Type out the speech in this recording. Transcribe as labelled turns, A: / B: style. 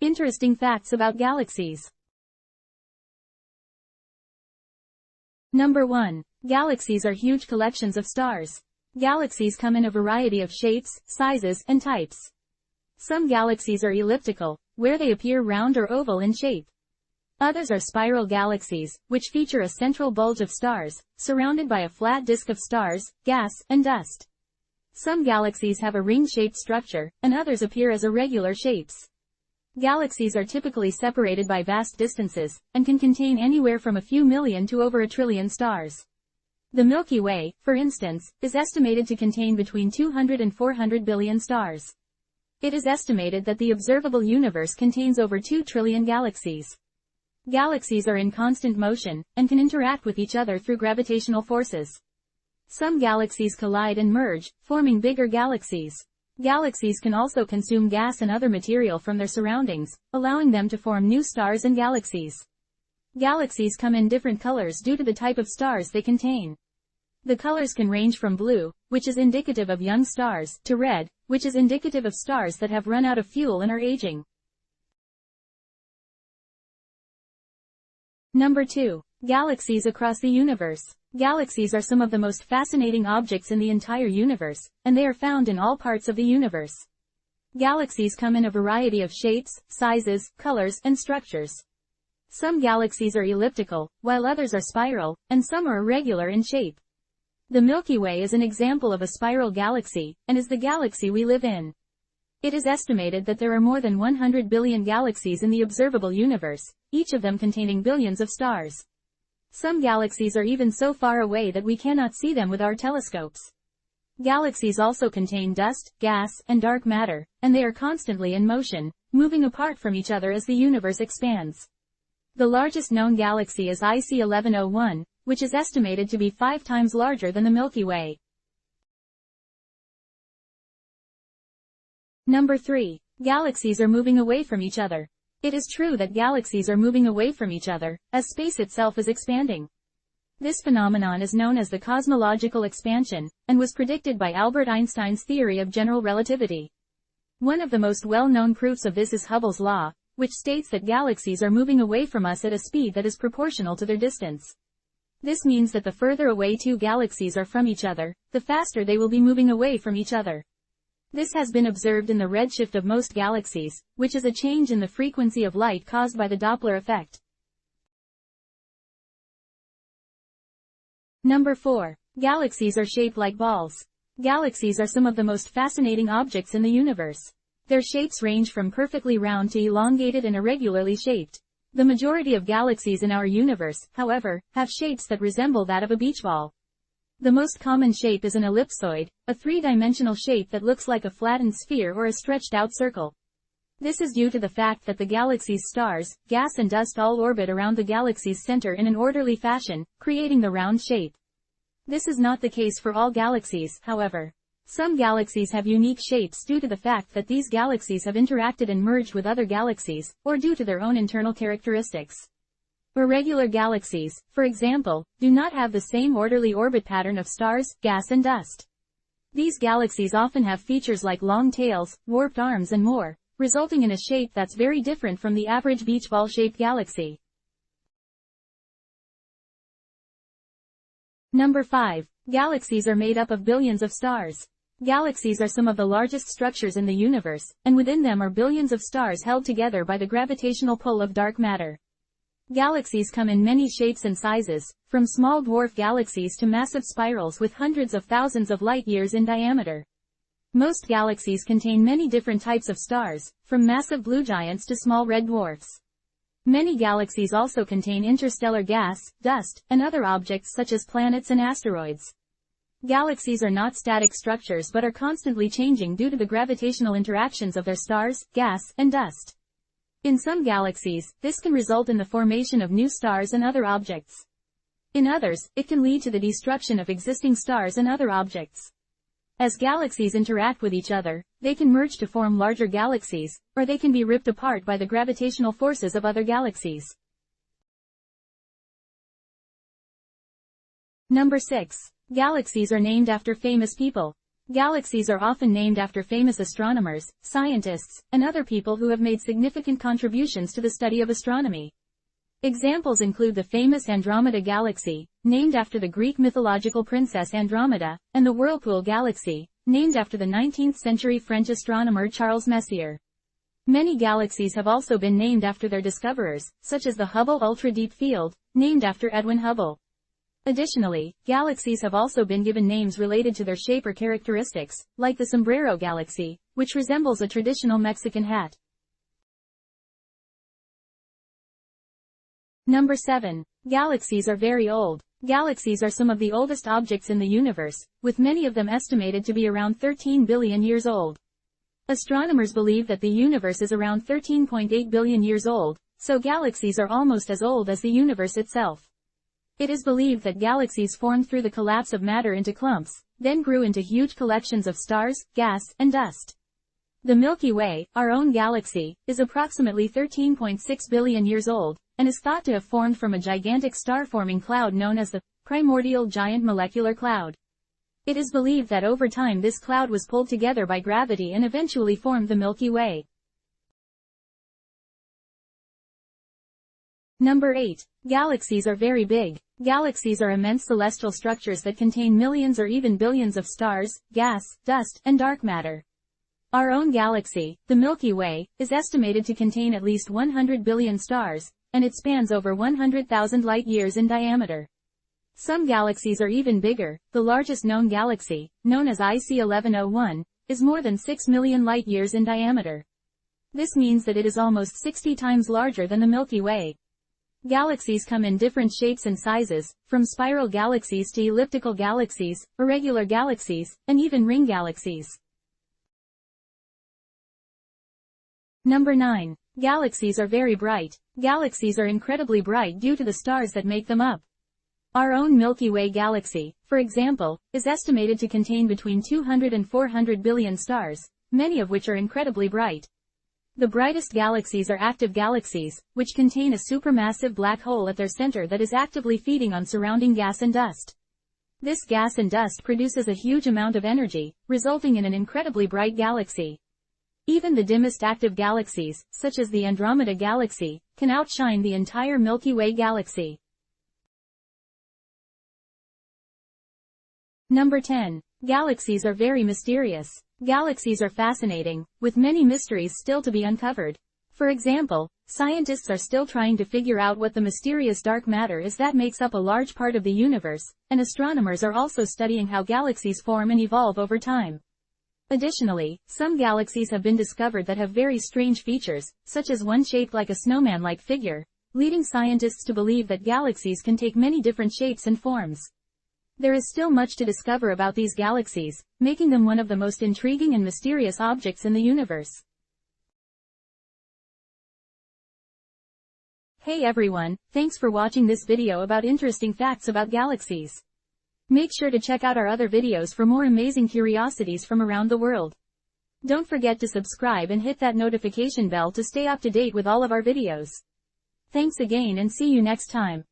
A: Interesting facts about galaxies. Number 1. Galaxies are huge collections of stars. Galaxies come in a variety of shapes, sizes, and types. Some galaxies are elliptical, where they appear round or oval in shape. Others are spiral galaxies, which feature a central bulge of stars, surrounded by a flat disk of stars, gas, and dust. Some galaxies have a ring-shaped structure, and others appear as irregular shapes. Galaxies are typically separated by vast distances, and can contain anywhere from a few million to over a trillion stars. The Milky Way, for instance, is estimated to contain between 200 and 400 billion stars. It is estimated that the observable universe contains over 2 trillion galaxies. Galaxies are in constant motion, and can interact with each other through gravitational forces. Some galaxies collide and merge, forming bigger galaxies. Galaxies can also consume gas and other material from their surroundings, allowing them to form new stars and galaxies. Galaxies come in different colors due to the type of stars they contain. The colors can range from blue, which is indicative of young stars, to red, which is indicative of stars that have run out of fuel and are aging. Number 2. Galaxies across the universe. Galaxies are some of the most fascinating objects in the entire universe, and they are found in all parts of the universe. Galaxies come in a variety of shapes, sizes, colors, and structures. Some galaxies are elliptical, while others are spiral, and some are irregular in shape. The Milky Way is an example of a spiral galaxy, and is the galaxy we live in. It is estimated that there are more than 100 billion galaxies in the observable universe, each of them containing billions of stars. Some galaxies are even so far away that we cannot see them with our telescopes. Galaxies also contain dust, gas, and dark matter, and they are constantly in motion, moving apart from each other as the universe expands. The largest known galaxy is IC 1101, which is estimated to be 5 times larger than the Milky Way. Number 3. Galaxies are moving away from each other. It is true that galaxies are moving away from each other, as space itself is expanding. This phenomenon is known as the cosmological expansion, and was predicted by Albert Einstein's theory of general relativity. One of the most well-known proofs of this is Hubble's law, which states that galaxies are moving away from us at a speed that is proportional to their distance. This means that the further away two galaxies are from each other, the faster they will be moving away from each other. This has been observed in the redshift of most galaxies, which is a change in the frequency of light caused by the Doppler effect. Number 4. Galaxies are shaped like balls. Galaxies are some of the most fascinating objects in the universe. Their shapes range from perfectly round to elongated and irregularly shaped. The majority of galaxies in our universe, however, have shapes that resemble that of a beach ball. The most common shape is an ellipsoid, a three-dimensional shape that looks like a flattened sphere or a stretched-out circle. This is due to the fact that the galaxy's stars, gas and dust all orbit around the galaxy's center in an orderly fashion, creating the round shape. This is not the case for all galaxies, however. Some galaxies have unique shapes due to the fact that these galaxies have interacted and merged with other galaxies, or due to their own internal characteristics. Irregular galaxies, for example, do not have the same orderly orbit pattern of stars, gas and dust. These galaxies often have features like long tails, warped arms and more, resulting in a shape that's very different from the average beach ball-shaped galaxy. Number 5. Galaxies are made up of billions of stars. Galaxies are some of the largest structures in the universe, and within them are billions of stars held together by the gravitational pull of dark matter. Galaxies come in many shapes and sizes, from small dwarf galaxies to massive spirals with hundreds of thousands of light-years in diameter. Most galaxies contain many different types of stars, from massive blue giants to small red dwarfs. Many galaxies also contain interstellar gas, dust, and other objects such as planets and asteroids. Galaxies are not static structures but are constantly changing due to the gravitational interactions of their stars, gas, and dust. In some galaxies, this can result in the formation of new stars and other objects. In others, it can lead to the destruction of existing stars and other objects. As galaxies interact with each other, they can merge to form larger galaxies, or they can be ripped apart by the gravitational forces of other galaxies. Number 6. Galaxies are named after famous people. Galaxies are often named after famous astronomers, scientists, and other people who have made significant contributions to the study of astronomy. Examples include the famous Andromeda Galaxy, named after the Greek mythological princess Andromeda, and the Whirlpool Galaxy, named after the 19th-century French astronomer Charles Messier. Many galaxies have also been named after their discoverers, such as the Hubble Ultra Deep Field, named after Edwin Hubble. Additionally, galaxies have also been given names related to their shape or characteristics, like the Sombrero Galaxy, which resembles a traditional Mexican hat. Number 7. Galaxies are very old. Galaxies are some of the oldest objects in the universe, with many of them estimated to be around 13 billion years old. Astronomers believe that the universe is around 13.8 billion years old, so galaxies are almost as old as the universe itself. It is believed that galaxies formed through the collapse of matter into clumps, then grew into huge collections of stars, gas, and dust. The Milky Way, our own galaxy, is approximately 13.6 billion years old, and is thought to have formed from a gigantic star-forming cloud known as the primordial giant molecular cloud. It is believed that over time this cloud was pulled together by gravity and eventually formed the Milky Way. Number 8. Galaxies are very big. Galaxies are immense celestial structures that contain millions or even billions of stars, gas, dust, and dark matter. Our own galaxy, the Milky Way, is estimated to contain at least 100 billion stars, and it spans over 100,000 light-years in diameter. Some galaxies are even bigger. The largest known galaxy, known as IC 1101, is more than 6 million light-years in diameter. This means that it is almost 60 times larger than the Milky Way. Galaxies come in different shapes and sizes, from spiral galaxies to elliptical galaxies, irregular galaxies, and even ring galaxies. Number 9. Galaxies are very bright. Galaxies are incredibly bright due to the stars that make them up. Our own Milky Way galaxy, for example, is estimated to contain between 200 and 400 billion stars, many of which are incredibly bright. The brightest galaxies are active galaxies, which contain a supermassive black hole at their center that is actively feeding on surrounding gas and dust. This gas and dust produces a huge amount of energy, resulting in an incredibly bright galaxy. Even the dimmest active galaxies, such as the Andromeda Galaxy, can outshine the entire Milky Way galaxy. Number 10. Galaxies are very mysterious. Galaxies are fascinating, with many mysteries still to be uncovered. For example, scientists are still trying to figure out what the mysterious dark matter is that makes up a large part of the universe, and astronomers are also studying how galaxies form and evolve over time. Additionally, some galaxies have been discovered that have very strange features, such as one shaped like a snowman-like figure, leading scientists to believe that galaxies can take many different shapes and forms. There is still much to discover about these galaxies, making them one of the most intriguing and mysterious objects in the universe. Hey everyone, thanks for watching this video about interesting facts about galaxies. Make sure to check out our other videos for more amazing curiosities from around the world. Don't forget to subscribe and hit that notification bell to stay up to date with all of our videos. Thanks again and see you next time.